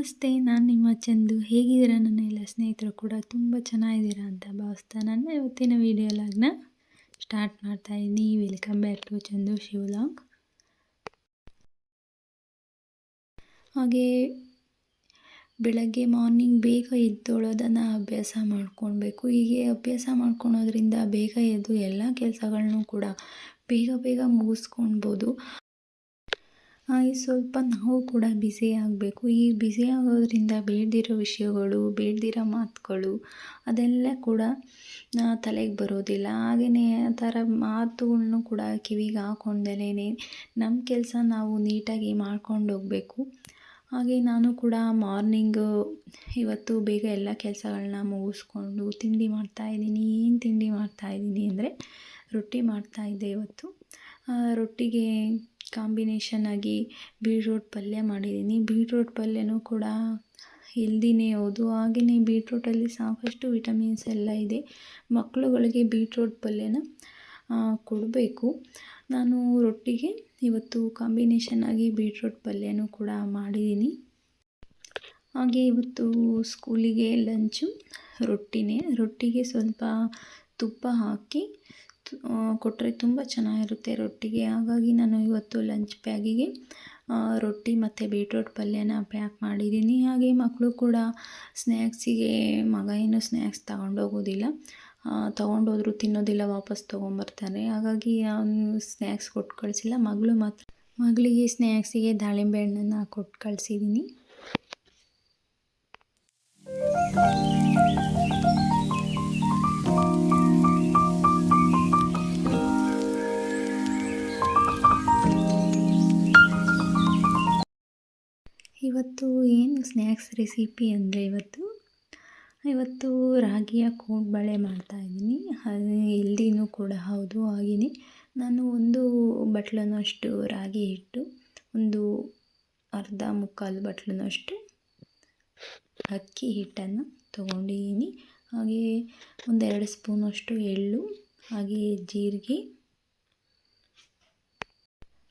ನಮಸ್ತೆ, ನಾನು ನಿಮ್ಮ ಚಂದು. ಹೇಗಿದ್ದೀರಾ ನನ್ನ ಎಲ್ಲ ಸ್ನೇಹಿತರು ಕೂಡ ತುಂಬ ಚೆನ್ನಾಗಿದ್ದೀರಾ ಅಂತ ಭಾವಿಸ್ತಾ ನನ್ನ ಇವತ್ತಿನ ವಿಡಿಯೋ ಲಾಗ್ನ ಸ್ಟಾರ್ಟ್ ಮಾಡ್ತಾ ಇದ್ದೀನಿ. ವೆಲ್ಕಮ್ ಬ್ಯಾಕ್ ಟು ಚಂದು ಶಿವಲಾಗ್. ಹಾಗೆ ಬೆಳಗ್ಗೆ ಮಾರ್ನಿಂಗ್ ಬೇಗ ಎದ್ದೊಳೋದನ್ನು ಅಭ್ಯಾಸ ಮಾಡ್ಕೊಳ್ಬೇಕು. ಹೀಗೆ ಅಭ್ಯಾಸ ಮಾಡ್ಕೊಳೋದ್ರಿಂದ ಬೇಗ ಎದ್ದು ಎಲ್ಲ ಕೆಲಸಗಳನ್ನೂ ಕೂಡ ಬೇಗ ಮುಗಿಸ್ಕೊಳ್ಬೋದು. ಈ ಸ್ವಲ್ಪ ನಾವು ಕೂಡ ಬ್ಯುಸಿ ಆಗಬೇಕು. ಈ ಬ್ಯುಸಿ ಆಗೋದ್ರಿಂದ ಬೇಡದಿರೋ ವಿಷಯಗಳು, ಬೇಡದಿರೋ ಮಾತುಗಳು ಅದೆಲ್ಲ ಕೂಡ ತಲೆಗೆ ಬರೋದಿಲ್ಲ. ಹಾಗೆಯೇ ಆ ಥರ ಮಾತುಗಳನ್ನು ಕೂಡ ಕಿವಿಗೆ ಹಾಕ್ಕೊಂಡಲೇ ನಮ್ಮ ಕೆಲಸ ನಾವು ನೀಟಾಗಿ ಮಾಡ್ಕೊಂಡು ಹೋಗಬೇಕು. ಹಾಗೆ ನಾನು ಕೂಡ ಮಾರ್ನಿಂಗು ಇವತ್ತು ಬೇಗ ಎಲ್ಲ ಕೆಲಸಗಳನ್ನ ಮುಗಿಸ್ಕೊಂಡು ತಿಂಡಿ ಮಾಡ್ತಾಯಿದ್ದೀನಿ. ಏನು ತಿಂಡಿ ಮಾಡ್ತಾಯಿದ್ದೀನಿ ಅಂದರೆ ರೊಟ್ಟಿ ಮಾಡ್ತಾಯಿದ್ದೆ ಇವತ್ತು. ರೊಟ್ಟಿಗೆ ಕಾಂಬಿನೇಷನ್ ಆಗಿ ಬೀಟ್ರೋಟ್ ಪಲ್ಯ ಮಾಡಿದ್ದೀನಿ. ಬೀಟ್ರೋಟ್ ಪಲ್ಯನೂ ಕೂಡ ಹೆಲ್ದಿನೇ ಹೌದು. ಹಾಗೆಯೇ ಬೀಟ್ರೋಟಲ್ಲಿ ಸಾಕಷ್ಟು ವಿಟಮಿನ್ಸ್ ಎಲ್ಲ ಇದೆ. ಮಕ್ಕಳುಗಳಿಗೆ ಬೀಟ್ರೋಟ್ ಪಲ್ಯನ ಕೊಡಬೇಕು. ನಾನು ರೊಟ್ಟಿಗೆ ಇವತ್ತು ಕಾಂಬಿನೇಷನ್ ಆಗಿ ಬೀಟ್ರೋಟ್ ಪಲ್ಯನೂ ಕೂಡ ಮಾಡಿದ್ದೀನಿ. ಹಾಗೆ ಇವತ್ತು ಸ್ಕೂಲಿಗೆ ಲಂಚು ರೊಟ್ಟಿಗೆ ಸ್ವಲ್ಪ ತುಪ್ಪ ಹಾಕಿ ಕೊಟ್ಟರೆ ತುಂಬ ಚೆನ್ನಾಗಿರುತ್ತೆ ರೊಟ್ಟಿಗೆ. ಹಾಗಾಗಿ ನಾನು ಇವತ್ತು ಲಂಚ್ ಬ್ಯಾಗಿಗೆ ರೊಟ್ಟಿ ಮತ್ತು ಬೀಟ್ರೋಟ್ ಪಲ್ಯನ ಪ್ಯಾಕ್ ಮಾಡಿದ್ದೀನಿ. ಹಾಗೆ ಮಕ್ಕಳು ಕೂಡ ಸ್ನ್ಯಾಕ್ಸಿಗೆ ಮಗ ಏನು ಸ್ನ್ಯಾಕ್ಸ್ ತಗೊಂಡೋಗೋದಿಲ್ಲ, ತೊಗೊಂಡೋದ್ರೂ ತಿನ್ನೋದಿಲ್ಲ, ವಾಪಸ್ ತೊಗೊಂಬರ್ತಾನೆ. ಹಾಗಾಗಿ ಅವನು ಸ್ನ್ಯಾಕ್ಸ್ ಕೊಟ್ಟು ಕಳಿಸಿಲ್ಲ. ಮಗಳಿಗೆ ಸ್ನ್ಯಾಕ್ಸಿಗೆ ದಾಳಿಂಬೆ ಹಣ್ಣನ್ನು ಕೊಟ್ಟು ಕಳಿಸಿದ್ದೀನಿ. ಇವತ್ತು ಏನು ಸ್ನ್ಯಾಕ್ಸ್ ರೆಸಿಪಿ ಅಂದರೆ ಇವತ್ತು ರಾಗಿಯ ಕೋಡ್ಬಳೆ ಮಾಡ್ತಾಯಿದ್ದೀನಿ. ಅದು ಹೆಲ್ದಿನೂ ಕೂಡ ಹೌದು. ಹಾಗೆಯೇ ನಾನು 1 ಬಟ್ಲನಷ್ಟು ರಾಗಿ ಹಿಟ್ಟು, ಒಂದು ಅರ್ಧ ಮುಕ್ಕಾಲು ಬಟ್ಲನಷ್ಟು ಅಕ್ಕಿ ಹಿಟ್ಟನ್ನು ತೊಗೊಂಡಿದ್ದೀನಿ. ಹಾಗೆ 1-2 ಸ್ಪೂನಷ್ಟು ಎಳ್ಳು, ಹಾಗೆ ಜೀರಿಗೆ,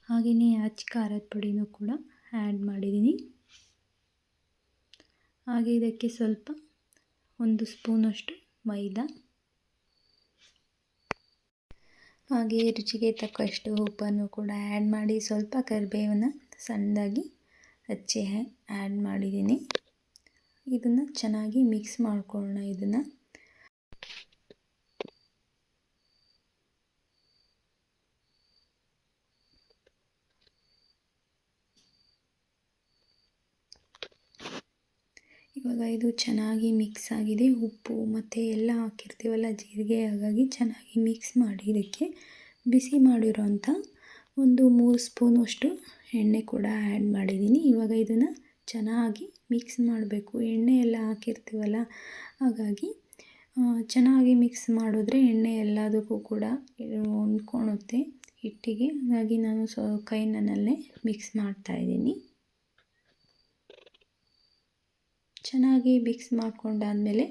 ಹಾಗೆಯೇ ಅಚ್ಚ ಖಾರದ ಪುಡಿನೂ ಕೂಡ ಆ್ಯಡ್ ಮಾಡಿದ್ದೀನಿ. ಹಾಗೆ ಇದಕ್ಕೆ ಸ್ವಲ್ಪ 1 ಸ್ಪೂನಷ್ಟು ಮೈದಾ, ಹಾಗೆ ರುಚಿಗೆ ತಕ್ಕಷ್ಟು ಉಪ್ಪನ್ನು ಕೂಡ ಆ್ಯಡ್ ಮಾಡಿ ಸ್ವಲ್ಪ ಕರಿಬೇವನ್ನು ಸಣ್ಣದಾಗಿ ಹಚ್ಚಿ ಆ್ಯಡ್ ಮಾಡಿದ್ದೀನಿ. ಇದನ್ನು ಚೆನ್ನಾಗಿ ಮಿಕ್ಸ್ ಮಾಡ್ಕೊಳ್ಳೋಣ. ಇವಾಗ ಇದು ಚೆನ್ನಾಗಿ ಮಿಕ್ಸ್ ಆಗಿದೆ. ಉಪ್ಪು ಮತ್ತು ಎಲ್ಲ ಹಾಕಿರ್ತೀವಲ್ಲ, ಜೀರಿಗೆ, ಹಾಗಾಗಿ ಚೆನ್ನಾಗಿ ಮಿಕ್ಸ್ ಮಾಡಿ ಇದಕ್ಕೆ ಬಿಸಿ ಮಾಡಿರೋಂಥ 3 ಸ್ಪೂನಷ್ಟು ಎಣ್ಣೆ ಕೂಡ ಆ್ಯಡ್ ಮಾಡಿದ್ದೀನಿ. ಇವಾಗ ಇದನ್ನು ಚೆನ್ನಾಗಿ ಮಿಕ್ಸ್ ಮಾಡಬೇಕು. ಎಣ್ಣೆ ಎಲ್ಲ ಹಾಕಿರ್ತೀವಲ್ಲ, ಹಾಗಾಗಿ ಚೆನ್ನಾಗಿ ಮಿಕ್ಸ್ ಮಾಡಿದ್ರೆ ಎಣ್ಣೆ ಎಲ್ಲದಕ್ಕೂ ಕೂಡ ಹೊಂದ್ಕೊಳುತ್ತೆ ಹಿಟ್ಟಿಗೆ. ಹಾಗಾಗಿ ನಾನು ಕೈನಲ್ಲೇ ಮಿಕ್ಸ್ ಮಾಡ್ತಾಯಿದ್ದೀನಿ. ಚೆನ್ನಾಗಿ ಮಿಕ್ಸ್ ಮಾಡ್ಕೊಂಡಾದಮೇಲೆ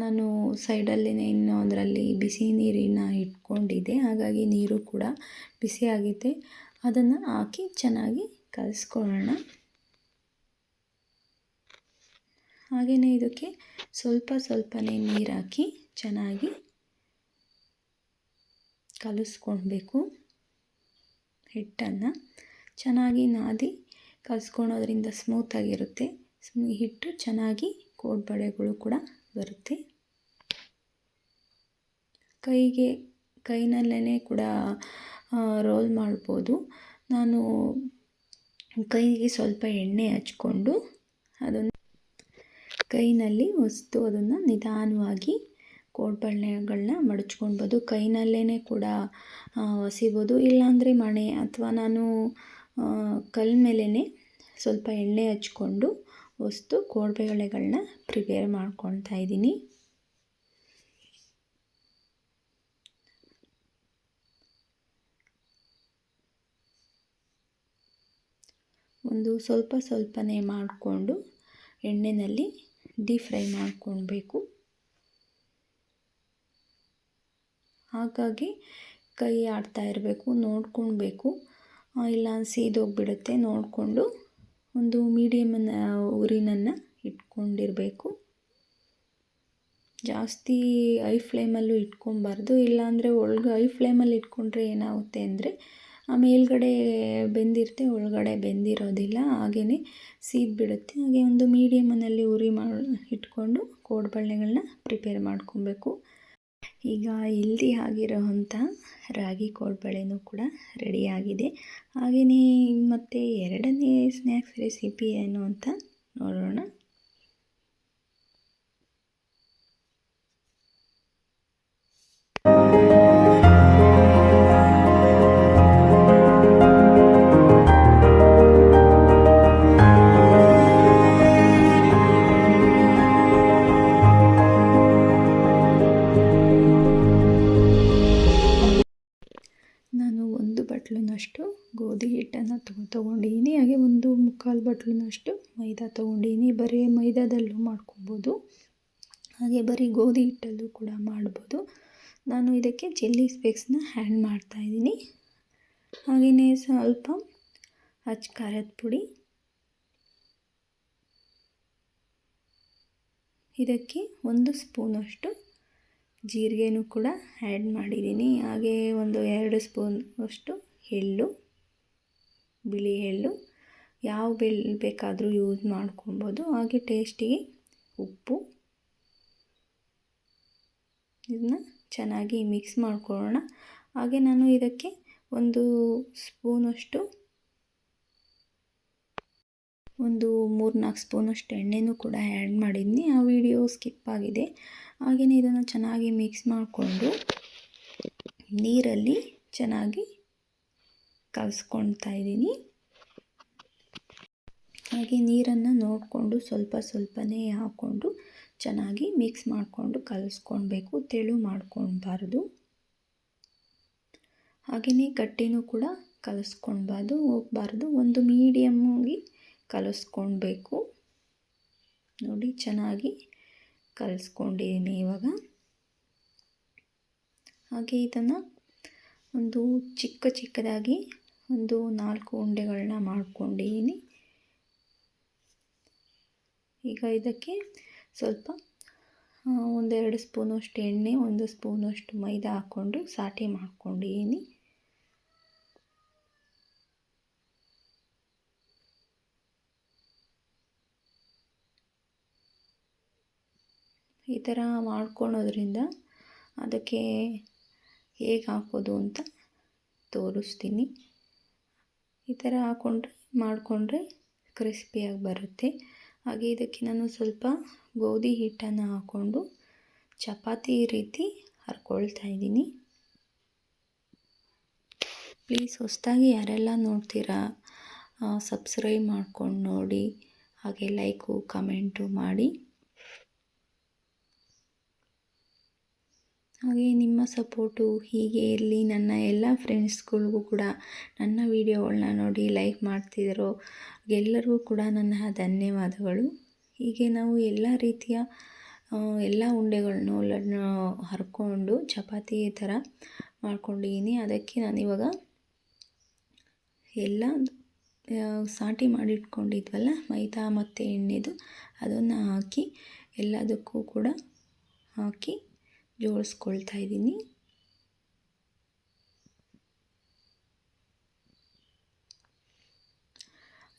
ನಾನು ಸೈಡಲ್ಲೇ ಅದರಲ್ಲಿ ಬಿಸಿ ನೀರನ್ನ ಇಟ್ಕೊಂಡಿದ್ದೆ. ಹಾಗಾಗಿ ನೀರು ಕೂಡ ಬಿಸಿಯಾಗಿದೆ. ಅದನ್ನು ಹಾಕಿ ಚೆನ್ನಾಗಿ ಕಲಿಸ್ಕೊಳ್ಳೋಣ. ಹಾಗೆಯೇ ಇದಕ್ಕೆ ಸ್ವಲ್ಪನೇ ನೀರು ಹಾಕಿ ಚೆನ್ನಾಗಿ ಕಲಿಸ್ಕೊಳ್ಬೇಕು. ಹಿಟ್ಟನ್ನು ಚೆನ್ನಾಗಿ ನಾದಿ ಕಲಿಸ್ಕೊಳೋದ್ರಿಂದ ಸ್ಮೂತಾಗಿರುತ್ತೆ. ಹಿಟ್ಟು ಚೆನ್ನಾಗಿ ಕೋಡ್ಬಳೆಗಳು ಕೂಡ ಬರುತ್ತೆ. ಕೈನಲ್ಲೇ ಕೂಡ ರೋಲ್ ಮಾಡ್ಬೋದು. ನಾನು ಕೈಗೆ ಸ್ವಲ್ಪ ಎಣ್ಣೆ ಹಚ್ಕೊಂಡು ಅದನ್ನು ಕೈನಲ್ಲಿ ಹೊಸ್ತು ಅದನ್ನು ನಿಧಾನವಾಗಿ ಕೋಡ್ಬಳೆಗಳನ್ನ ಮಡಚ್ಕೊಳ್ಬೋದು. ಕೈನಲ್ಲೇ ಕೂಡ ಹೊಸಿಬೋದು. ಇಲ್ಲಾಂದರೆ ಮಣೆ ಅಥವಾ ನಾನು ಕಲ್ಲ ಮೇಲೇ ಸ್ವಲ್ಪ ಎಣ್ಣೆ ಹಚ್ಕೊಂಡು ಹೊಸ್ತು ಕೋಡ್ಬಳೆಗಳನ್ನ ಪ್ರಿಪೇರ್ ಮಾಡ್ಕೊಳ್ತಾ ಇದ್ದೀನಿ. ಸ್ವಲ್ಪನೇ ಮಾಡಿಕೊಂಡು ಎಣ್ಣೆಯಲ್ಲಿ ಡೀಪ್ ಫ್ರೈ ಮಾಡ್ಕೊಳ್ಬೇಕು. ಹಾಗಾಗಿ ಕೈ ಆಡ್ತಾ ಇರಬೇಕು, ನೋಡ್ಕೊಳ್ಬೇಕು, ಇಲ್ಲ ಸೀದೋಗಿಬಿಡುತ್ತೆ. ನೋಡಿಕೊಂಡು ಒಂದು ಮೀಡಿಯಮ್ ಉರಿನನ್ನು ಇಟ್ಕೊಂಡಿರಬೇಕು. ಜಾಸ್ತಿ ಐ ಫ್ಲೇಮಲ್ಲೂ ಇಟ್ಕೊಬಾರ್ದು, ಇಲ್ಲಾಂದರೆ ಐ ಫ್ಲೇಮಲ್ಲಿ ಇಟ್ಕೊಂಡ್ರೆ ಏನಾಗುತ್ತೆ ಅಂದರೆ ಮೇಲ್ಗಡೆ ಬೆಂದಿರುತ್ತೆ, ಒಳಗಡೆ ಬೆಂದಿರೋದಿಲ್ಲ, ಹಾಗೆಯೇ ಸೀದ್ಬಿಡುತ್ತೆ. ಹಾಗೆ ಒಂದು ಮೀಡಿಯಮ್ನಲ್ಲಿ ಉರಿ ಇಟ್ಕೊಂಡು ಕೋಡುಬಳೆಗಳನ್ನ ಪ್ರಿಪೇರ್ ಮಾಡ್ಕೊಬೇಕು. ಈಗ ಹೆಲ್ದಿ ಆಗಿರೋವಂಥ ರಾಗಿ ಕೋಡುಬಳೆನೂ ಕೂಡ ರೆಡಿಯಾಗಿದೆ. ಹಾಗೆಯೇ ಮತ್ತು ಎರಡನೇ ಸ್ನ್ಯಾಕ್ಸ್ ರೆಸಿಪಿ ಏನು ಅಂತ ನೋಡೋಣ. ನಾನು 1 ಬಟ್ಲಿನಷ್ಟು ಗೋಧಿ ಹಿಟ್ಟನ್ನು ತೊಗೊಂಡಿದ್ದೀನಿ. ಹಾಗೆ 1/4 ಬಟ್ಲಿನಷ್ಟು ಮೈದಾ ತೊಗೊಂಡಿದ್ದೀನಿ. ಬರೀ ಮೈದಾದಲ್ಲೂ ಮಾಡ್ಕೊಬೋದು, ಹಾಗೆ ಬರೀ ಗೋಧಿ ಹಿಟ್ಟಲ್ಲೂ ಕೂಡ ಮಾಡ್ಬೋದು. ನಾನು ಇದಕ್ಕೆ ಚಿಲ್ಲಿ ಫ್ಲೇಕ್ಸ್ನ ಆ್ಯಡ್ ಮಾಡ್ತಾಯಿದ್ದೀನಿ. ಹಾಗೆಯೇ ಸ್ವಲ್ಪ ಅಚ್ಚ ಖಾರದ ಪುಡಿ, ಇದಕ್ಕೆ 1 ಸ್ಪೂನಷ್ಟು ಜೀರಿಗೆನೂ ಕೂಡ ಆ್ಯಡ್ ಮಾಡಿದ್ದೀನಿ. ಹಾಗೆ 2 ಸ್ಪೂನ್ ಅಷ್ಟು ಎಳ್ಳು, ಬಿಳಿ ಎಳ್ಳು, ಯಾವ ಬೇಕಾದರೂ ಯೂಸ್ ಮಾಡ್ಕೊಬೋದು. ಹಾಗೆ ಟೇಸ್ಟಿಗೆ ಉಪ್ಪು, ಇದನ್ನ ಚೆನ್ನಾಗಿ ಮಿಕ್ಸ್ ಮಾಡ್ಕೊಳ್ಳೋಣ. ಹಾಗೆ ನಾನು ಇದಕ್ಕೆ 1 ಸ್ಪೂನಷ್ಟು 3-4 ಸ್ಪೂನಷ್ಟು ಎಣ್ಣೆನೂ ಕೂಡ ಆ್ಯಡ್ ಮಾಡಿದ್ದೀನಿ. ಆ ವಿಡಿಯೋ ಸ್ಕಿಪ್ ಆಗಿದೆ. ಹಾಗೆಯೇ ಇದನ್ನು ಚೆನ್ನಾಗಿ ಮಿಕ್ಸ್ ಮಾಡಿಕೊಂಡು ನೀರಲ್ಲಿ ಚೆನ್ನಾಗಿ ಕಲಸ್ಕೊಳ್ತಾ ಇದ್ದೀನಿ. ಹಾಗೆ ನೀರನ್ನು ನೋಡಿಕೊಂಡು ಸ್ವಲ್ಪನೇ ಹಾಕ್ಕೊಂಡು ಚೆನ್ನಾಗಿ ಮಿಕ್ಸ್ ಮಾಡಿಕೊಂಡು ಕಲಿಸ್ಕೊಳ್ಬೇಕು, ತೆಳು ಮಾಡ್ಕೊಳ್ಬಾರ್ದು. ಹಾಗೆಯೇ ಗಟ್ಟಿನೂ ಕೂಡ ಹೋಗಬಾರ್ದು, ಒಂದು ಮೀಡಿಯಮ್ಮಾಗಿ ಕಲಿಸ್ಕೊಳ್ಬೇಕು. ನೋಡಿ, ಚೆನ್ನಾಗಿ ಕಲಿಸ್ಕೊಂಡಿದ್ದೀನಿ ಇವಾಗ. ಹಾಗೆ ಇದನ್ನು ಚಿಕ್ಕದಾಗಿ 4 ಉಂಡೆಗಳನ್ನ ಮಾಡ್ಕೊಂಡಿದ್ದೀನಿ. ಈಗ ಇದಕ್ಕೆ ಸ್ವಲ್ಪ 1-2 ಸ್ಪೂನಷ್ಟು ಎಣ್ಣೆ, 1 ಸ್ಪೂನಷ್ಟು ಮೈದಾ ಹಾಕ್ಕೊಂಡು ಸಾಟೆ ಮಾಡ್ಕೊಂಡಿದ್ದೀನಿ. ಈ ಥರ ಮಾಡ್ಕೊಳೋದ್ರಿಂದ ಅದಕ್ಕೆ ಹೇಗೆ ಹಾಕೋದು ಅಂತ ತೋರಿಸ್ತೀನಿ. ಈ ಥರ ಮಾಡಿಕೊಂಡ್ರೆ ಕ್ರಿಸ್ಪಿಯಾಗಿ ಬರುತ್ತೆ. ಹಾಗೆ ಇದಕ್ಕೆ ನಾನು ಸ್ವಲ್ಪ ಗೋಧಿ ಹಿಟ್ಟನ್ನು ಹಾಕ್ಕೊಂಡು ಚಪಾತಿ ರೀತಿ ಹರ್ಕೊಳ್ತಾ ಇದ್ದೀನಿ. ಪ್ಲೀಸ್ ಹೊಸದಾಗಿ ಯಾರೆಲ್ಲ ನೋಡ್ತೀರಾ ಸಬ್ಸ್ಕ್ರೈಬ್ ಮಾಡ್ಕೊಂಡು ನೋಡಿ, ಹಾಗೆ ಲೈಕು ಕಮೆಂಟು ಮಾಡಿ. ಹಾಗೆ ನಿಮ್ಮ ಸಪೋರ್ಟು ಹೀಗೆ ಇರಲಿ. ನನ್ನ ಎಲ್ಲ ಫ್ರೆಂಡ್ಸ್ಗಳಿಗೂ ಕೂಡ ನನ್ನ ವೀಡಿಯೋಗಳನ್ನ ನೋಡಿ ಲೈಕ್ ಮಾಡ್ತಿರೋ ಎಲ್ಲರಿಗೂ ಕೂಡ ನನ್ನ ಧನ್ಯವಾದಗಳು. ಹೀಗೆ ನಾವು ಎಲ್ಲ ರೀತಿಯ ಎಲ್ಲ ಉಂಡೆಗಳನ್ನೂ ಹರ್ಕೊಂಡು ಚಪಾತಿ ಥರ ಮಾಡ್ಕೊಂಡಿದ್ದೀನಿ. ಅದಕ್ಕೆ ನಾನಿವಾಗ ಎಲ್ಲ ಸಾಟಿ ಮಾಡಿಟ್ಕೊಂಡಿದ್ವಲ್ಲ ಮೈದಾ ಮತ್ತು ಎಣ್ಣೆದು, ಅದನ್ನು ಹಾಕಿ ಎಲ್ಲದಕ್ಕೂ ಕೂಡ ಹಾಕಿ ಜೋಡಿಸ್ಕೊಳ್ತಾ ಇದ್ದೀನಿ.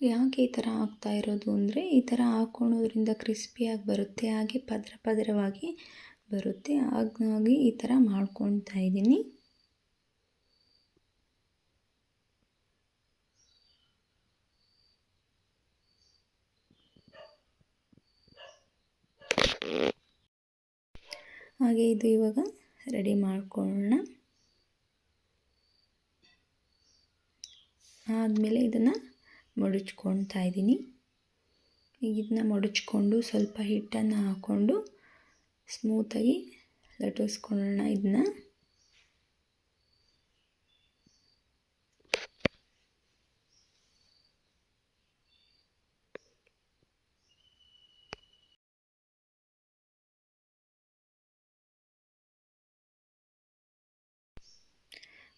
ಯಾಕೆ ಈ ಥರ ಹಾಕ್ತಾ ಇರೋದು ಅಂದರೆ, ಈ ಥರ ಹಾಕ್ಕೊಳ್ಳೋದ್ರಿಂದ ಕ್ರಿಸ್ಪಿಯಾಗಿ ಬರುತ್ತೆ, ಹಾಗೆ ಪದರವಾಗಿ ಬರುತ್ತೆ. ಹಾಗಾಗಿ ಈ ಥರ ಮಾಡ್ಕೊಳ್ತಾ ಇದ್ದೀನಿ. ಹಾಗೆ ಇದು ಇವಾಗ ರೆಡಿ ಮಾಡ್ಕೊಳ್ಳೋಣ. ಆದಮೇಲೆ ಇದನ್ನು ಮಡಚ್ಕೊಳ್ತಾ ಇದ್ದೀನಿ. ಇದನ್ನ ಮಡಚ್ಕೊಂಡು ಸ್ವಲ್ಪ ಹಿಟ್ಟನ್ನು ಹಾಕ್ಕೊಂಡು ಸ್ಮೂತಾಗಿ ಲಟ್ಟಿಸ್ಕೊಳ್ಳೋಣ ಇದನ್ನ.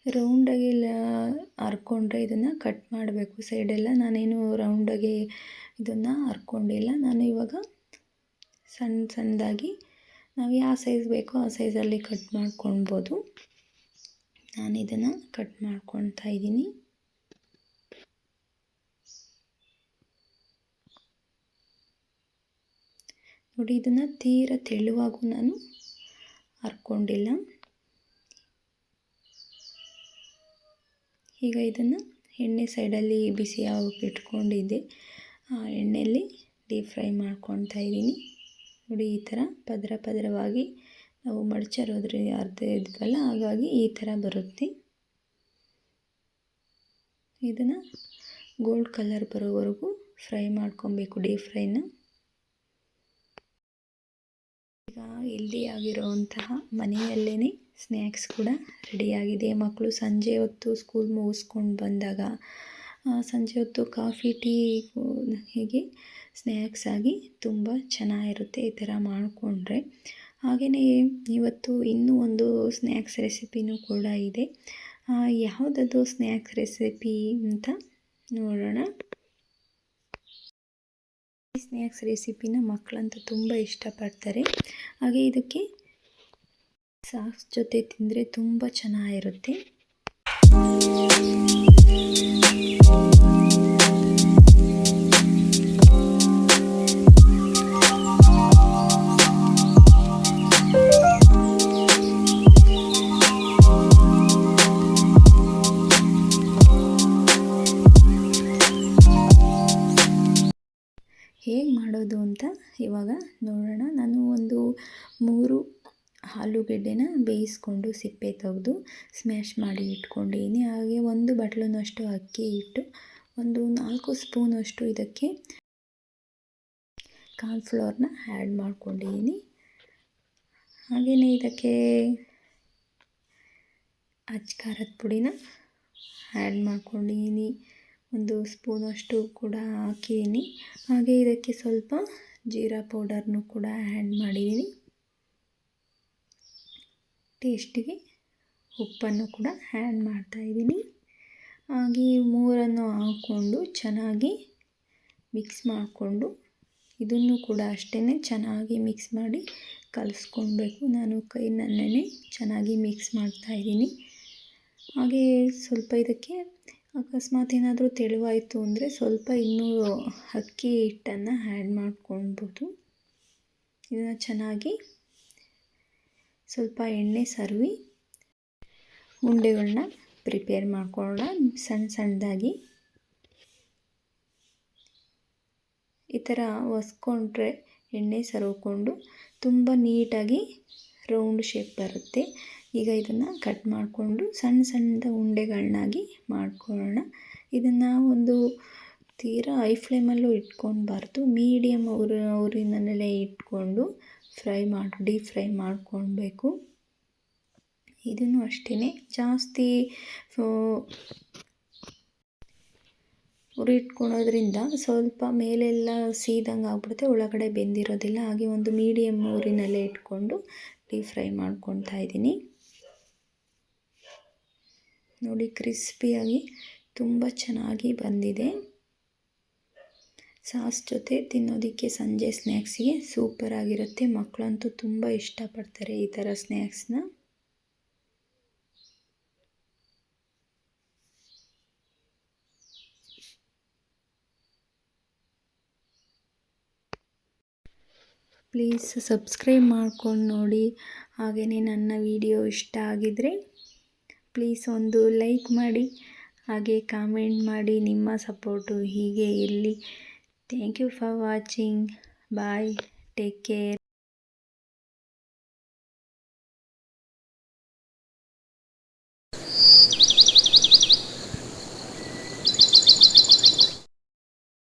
ರೌಂಡಾಗಿ ಹರ್ಕೊಂಡ್ರೆ ಇದನ್ನು ಕಟ್ ಮಾಡಬೇಕು ಸೈಡೆಲ್ಲ. ನಾನೇನು ರೌಂಡಾಗಿ ಇದನ್ನು ಹರ್ಕೊಂಡಿಲ್ಲ. ನಾನು ಇವಾಗ ಸಣ್ಣದಾಗಿ ನಾವು ಯಾವ ಸೈಜ್ ಬೇಕೋ ಆ ಸೈಜಲ್ಲಿ ಕಟ್ ಮಾಡ್ಕೊಳ್ಬೋದು. ನಾನು ಇದನ್ನು ಕಟ್ ಮಾಡ್ಕೊಳ್ತಾ ಇದ್ದೀನಿ. ನೋಡಿ, ಇದನ್ನು ತೀರ ತೆಳುವಾಗೂ ನಾನು ಹರ್ಕೊಂಡಿಲ್ಲ. ಈಗ ಇದನ್ನು ಎಣ್ಣೆ ಸೈಡಲ್ಲಿ ಬಿಸಿ ಆಗೋಕ್ಕೆ ಇಟ್ಕೊಂಡಿದ್ದೆ, ಆ ಎಣ್ಣೆಯಲ್ಲಿ ಡೀಪ್ ಫ್ರೈ ಮಾಡ್ಕೊಳ್ತಾ ಇದ್ದೀನಿ. ನೋಡಿ, ಈ ಥರ ಪದರ ಪದರವಾಗಿ ನಾವು ಮಡಚರೋದ್ರೆ ಅರ್ಧ ಇದ್ವಲ್ಲ, ಹಾಗಾಗಿ ಈ ಥರ ಬರುತ್ತೆ. ಇದನ್ನು ಗೋಲ್ಡ್ ಕಲರ್ ಬರೋವರೆಗೂ ಫ್ರೈ ಮಾಡ್ಕೊಬೇಕು, ಡೀಪ್ ಫ್ರೈನ. ಈಗ ಹೆಲ್ದಿ ಆಗಿರೋವಂತಹ ಮನೆಯಲ್ಲೇ ಸ್ನ್ಯಾಕ್ಸ್ ಕೂಡ ರೆಡಿಯಾಗಿದೆ. ಮಕ್ಕಳು ಸಂಜೆ ಹೊತ್ತು ಸ್ಕೂಲ್ ಮುಗಿಸ್ಕೊಂಡು ಬಂದಾಗ ಸಂಜೆ ಹೊತ್ತು ಕಾಫಿ ಟೀ ಹೀಗೆ ಸ್ನ್ಯಾಕ್ಸ್ ಆಗಿ ತುಂಬ ಚೆನ್ನಾಗಿರುತ್ತೆ ಈ ಥರ ಮಾಡಿಕೊಂಡ್ರೆ. ಹಾಗೆಯೇ ಇವತ್ತು ಇನ್ನೂ ಒಂದು ಸ್ನ್ಯಾಕ್ಸ್ ರೆಸಿಪಿನೂ ಕೂಡ ಇದೆ. ಯಾವುದದು ಸ್ನ್ಯಾಕ್ಸ್ ರೆಸಿಪಿ ಅಂತ ನೋಡೋಣ. ಈ ಸ್ನ್ಯಾಕ್ಸ್ ರೆಸಿಪಿನ ಮಕ್ಕಳಂತೂ ತುಂಬ ಇಷ್ಟಪಡ್ತಾರೆ. ಹಾಗೆ ಇದಕ್ಕೆ ಸಾಸ್ ಜೊತೆ ತಿಂದರೆ ತುಂಬ ಚೆನ್ನಾಗಿರುತ್ತೆ. ಹೇಗೆ ಮಾಡೋದು ಅಂತ ಇವಾಗ ನೋಡೋಣ. ನಾನು ಒಂದು 3 ಆಲೂಗೆಡ್ಡೆನ ಬೇಯಿಸ್ಕೊಂಡು ಸಿಪ್ಪೆ ತೆಗೆದು ಸ್ಮ್ಯಾಶ್ ಮಾಡಿ ಇಟ್ಕೊಂಡಿದ್ದೀನಿ. ಹಾಗೆ 1 ಬಟ್ಲನಷ್ಟು ಅಕ್ಕಿ ಹಿಟ್ಟು, ಒಂದು 4 ಸ್ಪೂನಷ್ಟು ಇದಕ್ಕೆ ಕಾರ್ನ್ಫ್ಲೋರ್ನ ಆ್ಯಡ್ ಮಾಡ್ಕೊಂಡಿದ್ದೀನಿ. ಹಾಗೆಯೇ ಇದಕ್ಕೆ ಖಾರದ ಪುಡಿನ ಆ್ಯಡ್ ಮಾಡ್ಕೊಂಡಿದ್ದೀನಿ, 1 ಸ್ಪೂನಷ್ಟು ಕೂಡ ಹಾಕಿದ್ದೀನಿ. ಹಾಗೆ ಇದಕ್ಕೆ ಸ್ವಲ್ಪ ಜೀರಾ ಪೌಡರ್ನು ಕೂಡ ಆ್ಯಡ್ ಮಾಡಿದ್ದೀನಿ. ಟೇಸ್ಟಿಗೆ ಉಪ್ಪನ್ನು ಕೂಡ ಆ್ಯಡ್ ಮಾಡ್ತಾಯಿದ್ದೀನಿ. ಹಾಗೆ ಮೂರನ್ನು ಹಾಕ್ಕೊಂಡು ಚೆನ್ನಾಗಿ ಮಿಕ್ಸ್ ಮಾಡಿಕೊಂಡು, ಇದನ್ನು ಕೂಡ ಅಷ್ಟೇ ಚೆನ್ನಾಗಿ ಮಿಕ್ಸ್ ಮಾಡಿ ಕಲಿಸ್ಕೊಳ್ಬೇಕು. ನಾನು ಕೈನಲ್ಲೇ ಚೆನ್ನಾಗಿ ಮಿಕ್ಸ್ ಮಾಡ್ತಾಯಿದ್ದೀನಿ. ಹಾಗೆ ಸ್ವಲ್ಪ ಇದಕ್ಕೆ ಅಕಸ್ಮಾತ್ ಏನಾದರೂ ತೆಳುವಾಯಿತು ಅಂದರೆ ಸ್ವಲ್ಪ ಇನ್ನೂ ಅಕ್ಕಿ ಹಿಟ್ಟನ್ನು ಆ್ಯಡ್ ಮಾಡ್ಕೊಳ್ಬೋದು. ಇದನ್ನು ಚೆನ್ನಾಗಿ ಸ್ವಲ್ಪ ಎಣ್ಣೆ ಸವರಿ ಉಂಡೆಗಳನ್ನ ಪ್ರಿಪೇರ್ ಮಾಡ್ಕೊಳ್ಳೋಣ. ಸಣ್ಣದಾಗಿ ಈ ಥರ ಒಸ್ಕೊಂಡ್ರೆ ಎಣ್ಣೆ ಸವರ್ಕೊಂಡು ತುಂಬ ನೀಟಾಗಿ ರೌಂಡ್ ಶೇಪ್ ಬರುತ್ತೆ. ಈಗ ಇದನ್ನು ಕಟ್ ಮಾಡಿಕೊಂಡು ಸಣ್ಣ ಉಂಡೆಗಳನ್ನಾಗಿ ಮಾಡ್ಕೊಳ್ಳೋಣ. ಇದನ್ನು ಒಂದು ತೀರಾ ಹೈ ಫ್ಲೇಮಲ್ಲೂ ಇಟ್ಕೊಳ್ಬಾರ್ದು, ಮೀಡಿಯಮ್ ಉರಿನಲ್ಲೇ ಇಟ್ಕೊಂಡು ಡೀಪ್ ಫ್ರೈ ಮಾಡ್ಕೊಳ್ಬೇಕು. ಇದನ್ನು ಅಷ್ಟೇ ಜಾಸ್ತಿ ಉರಿ ಇಟ್ಕೊಳೋದ್ರಿಂದ ಸ್ವಲ್ಪ ಮೇಲೆಲ್ಲ ಸೀದಂಗೆ ಆಗ್ಬಿಡುತ್ತೆ, ಒಳಗಡೆ ಬೆಂದಿರೋದಿಲ್ಲ. ಹಾಗೆ ಒಂದು ಮೀಡಿಯಮ್ ಉರಿನಲ್ಲೇ ಇಟ್ಕೊಂಡು ಡೀಪ್ ಫ್ರೈ ಮಾಡ್ಕೊಳ್ತಾ ಇದ್ದೀನಿ. ನೋಡಿ, ಕ್ರಿಸ್ಪಿಯಾಗಿ ತುಂಬ ಚೆನ್ನಾಗಿ ಬಂದಿದೆ. ಸಾಸ್ ಜೊತೆ ತಿನ್ನೋದಕ್ಕೆ ಸಂಜೆ ಸ್ನ್ಯಾಕ್ಸಿಗೆ ಸೂಪರಾಗಿರುತ್ತೆ. ಮಕ್ಕಳಂತೂ ತುಂಬ ಇಷ್ಟಪಡ್ತಾರೆ ಈ ಥರ ಸ್ನ್ಯಾಕ್ಸ್ನ. ಪ್ಲೀಸ್ ಸಬ್ಸ್ಕ್ರೈಬ್ ಮಾಡ್ಕೊಂಡು ನೋಡಿ. ಹಾಗೆಯೇ ನನ್ನ ವಿಡಿಯೋ ಇಷ್ಟ ಆಗಿದರೆ ಪ್ಲೀಸ್ ಒಂದು ಲೈಕ್ ಮಾಡಿ, ಹಾಗೆ ಕಾಮೆಂಟ್ ಮಾಡಿ. ನಿಮ್ಮ ಸಪೋರ್ಟು ಹೀಗೆ ಇರಲಿ. Thank you for watching. Bye, take care.